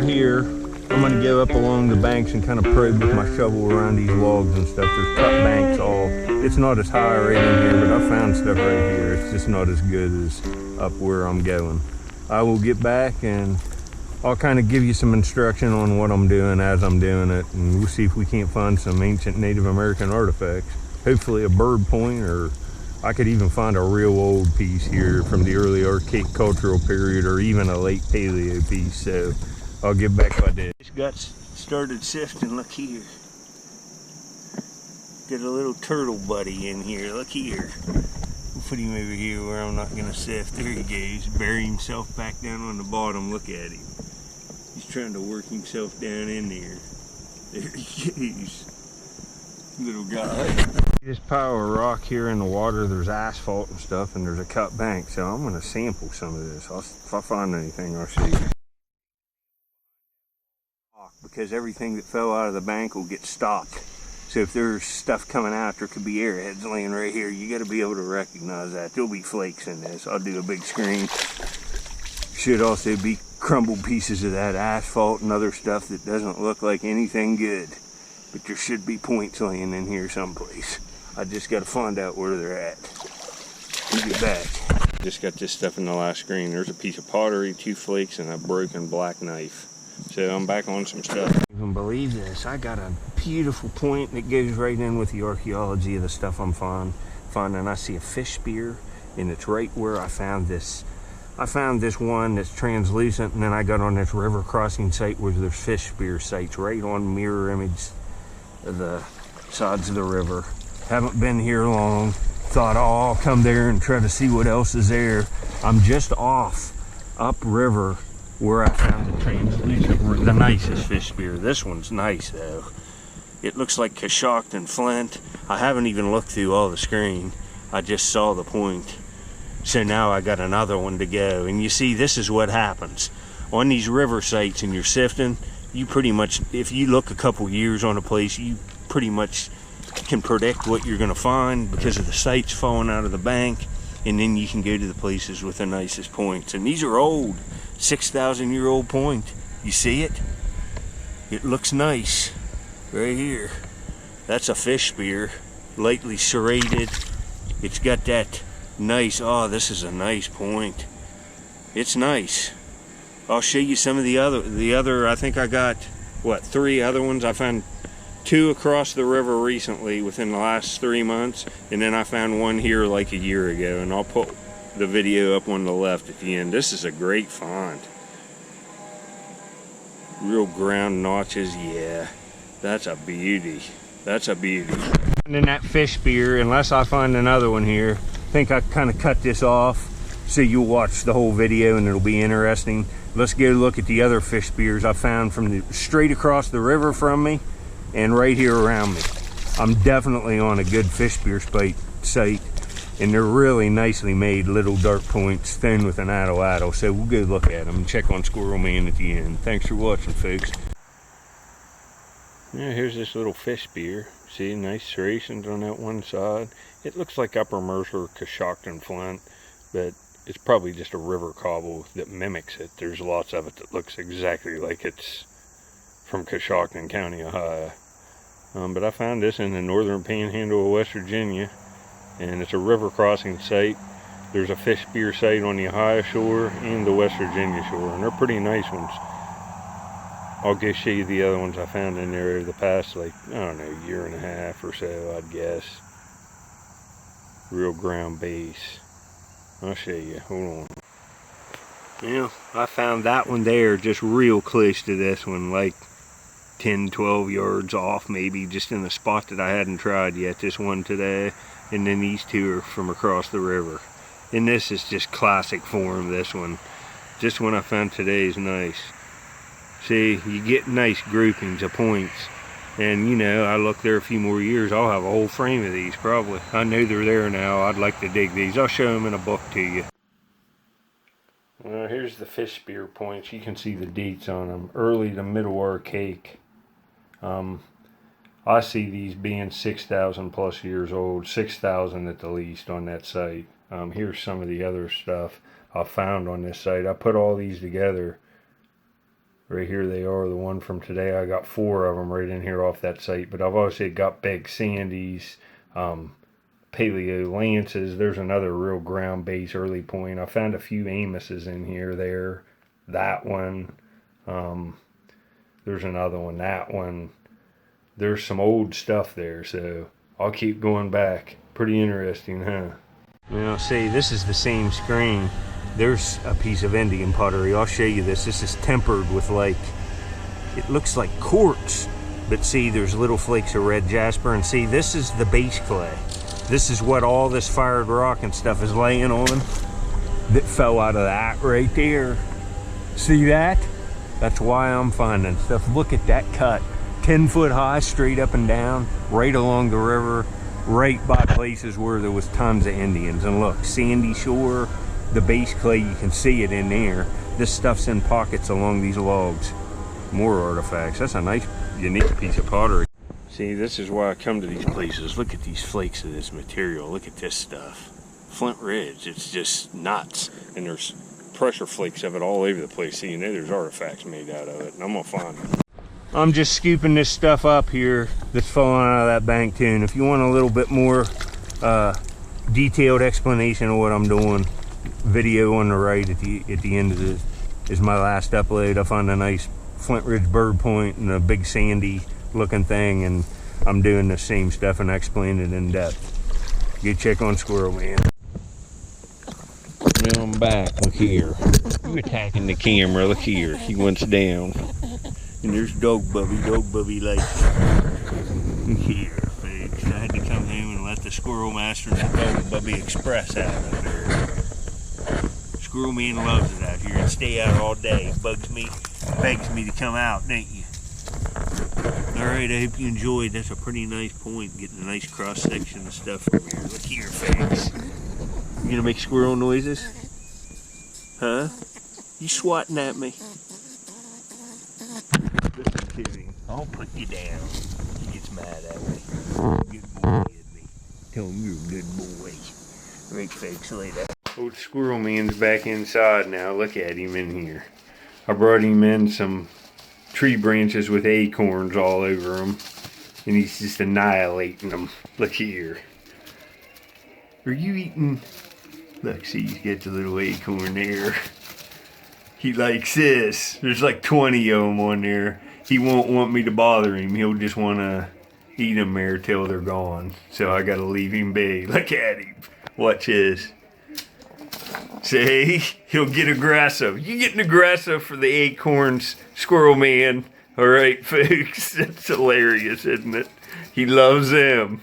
here, I'm going to go up along the banks and kind of probe with my shovel around these logs and stuff. There's cut banks all. It's not as high right in here, but I found stuff right here. It's just not as good as up where I'm going. I will get back and I'll kind of give you some instruction on what I'm doing as I'm doing it, and we'll see if we can't find some ancient Native American artifacts. Hopefully a bird point, or I could even find a real old piece here from the early Archaic cultural period, or even a late Paleo piece. So I'll get back by that. Just got started sifting. Look here. Got a little turtle buddy in here. Look here. We'll put him over here where I'm not gonna sift. There he goes. Bury himself back down on the bottom. Look at him. He's trying to work himself down in there. There he goes. Little guy. This pile of rock here in the water, there's asphalt and stuff, and there's a cut bank. So I'm gonna sample some of this. If I find anything, I'll show you. Because everything that fell out of the bank will get stopped. So if there's stuff coming out, there could be arrowheads laying right here. You got to be able to recognize that. There'll be flakes in this. I'll do a big screen. Should also be crumbled pieces of that asphalt and other stuff that doesn't look like anything good. But there should be points laying in here someplace. I just got to find out where they're at. We'll get back. Just got this stuff in the last screen. There's a piece of pottery, 2 flakes, and a broken black knife. So I'm back on some stuff. I can't even believe this. I got a beautiful point that goes right in with the archaeology of the stuff I'm finding. I see a fish spear, and it's right where I found this. I found this one that's translucent, and then I got on this river crossing site where there's fish spear sites right on mirror image of the sides of the river. Haven't been here long. Thought, oh, I'll come there and try to see what else is there. I'm just off upriver where I found the translucent, the nicest fish spear. This one's nice though. It looks like Cousteau and flint. I haven't even looked through all the screen. I just saw the point. So now I got another one to go. And you see, this is what happens. On these river sites and you're sifting, you pretty much, if you look a couple years on a place, you pretty much can predict what you're gonna find because of the sites falling out of the bank. And then you can go to the places with the nicest points. And these are old. 6,000-year-old point. You see it? It looks nice right here. That's a fish spear, lightly serrated. It's got that nice, oh, this is a nice point. It's nice. I'll show you some of the other, I think I got, what, 3 other ones. I found 2 across the river recently within the last 3 months, and then I found one here like a year ago, and I'll put the video up on the left at the end. This is a great find. Real ground notches, yeah. That's a beauty. That's a beauty. And then that fish spear, unless I find another one here, I think I kind of cut this off so you'll watch the whole video and it'll be interesting. Let's go look at the other fish spears I found from straight across the river from me and right here around me. I'm definitely on a good fish spear site. And they're really nicely made little dark points, thin with an addle. So we'll go look at them and check on Squirrel Man at the end. Thanks for watching, folks. Yeah, here's this little fish spear. See, nice serrations on that one side. It looks like Upper Mercer Cousteau flint, but it's probably just a river cobble that mimics it. There's lots of it that looks exactly like it's from Cousteau County, Ohio. But I found this in the northern panhandle of West Virginia. And it's a river crossing site. There's a fish spear site on the Ohio shore and the West Virginia shore, and they're pretty nice ones. I'll go show you the other ones I found in there over the past, like, I don't know, year and a half or so, I'd guess. Real ground base. I'll show you, hold on. Yeah, I found that one there just real close to this one, like 10, 12 yards off maybe, just in a spot that I hadn't tried yet, this one today. And then these 2 are from across the river. And this is just classic form, this one. This one I found today is nice. See, you get nice groupings of points. And you know, I look there a few more years, I'll have a whole frame of these probably. I know they're there now, I'd like to dig these. I'll show them in a book to you. Well, here's the fish spear points. You can see the dates on them. Early to middle Archaic. I see these being 6,000 plus years old, 6,000 at the least on that site. Here's some of the other stuff I found on this site. I put all these together Right here they are, the one from today. I got 4 of them right in here off that site. But I've also got big sandies, paleo lances. There's another real ground base early point. I found a few Amoses in here, there. That one. There's another one, that one. There's some old stuff there, so I'll keep going back. Pretty interesting, huh? Now, see, this is the same screen. There's a piece of Indian pottery. I'll show you this. This is tempered with, like, it looks like quartz. But see, there's little flakes of red jasper. And see, this is the base clay. This is what all this fired rock and stuff is laying on. That fell out of that right there. See that? That's why I'm finding stuff. Look at that cut. 10 foot high, straight up and down, right along the river, right by places where there was tons of Indians. And look, sandy shore, the base clay, you can see it in there. This stuff's in pockets along these logs. More artifacts. That's a nice, unique piece of pottery. See, this is why I come to these places. Look at these flakes of this material. Look at this stuff. Flint Ridge, it's just nuts. And there's pressure flakes of it all over the place. See, you know there's artifacts made out of it, and I'm gonna find them. I'm just scooping this stuff up here that's falling out of that bank too. And if you want a little bit more detailed explanation of what I'm doing, video on the right at the end of this is my last upload. I found a nice Flint Ridge bird point and a big sandy looking thing, and I'm doing the same stuff and I explain it in depth. Go check on Squirrel Man. Now I'm back. Look here. You attacking the camera. Look here. He wants down. And there's Dog Bubby like here, folks. I had to come home and let the Squirrel Master and the Dog Bubby express out up there. Squirrel Man loves it out here and stay out all day. Bugs me, begs me to come out, don't you? Alright, I hope you enjoyed. That's a pretty nice point, getting a nice cross section of stuff from here. Look here, folks. You gonna make squirrel noises? Huh? You swatting at me? Listen to him. I'll put you down. He gets mad at me. Good boy, isn't he? Tell him you're a good boy. Right, folks, later. Old Squirrel Man's back inside now. Look at him in here. I brought him in some tree branches with acorns all over them, and he's just annihilating them. Look here. Are you eating? Look, see, he's got the little acorn there. He likes this. There's like 20 of them on there. He won't want me to bother him. He'll just want to eat them there till they're gone. So I got to leave him be. Look at him. Watch this. See? He'll get aggressive. You getting aggressive for the acorns, Squirrel Man. All right, folks. That's hilarious, isn't it? He loves them.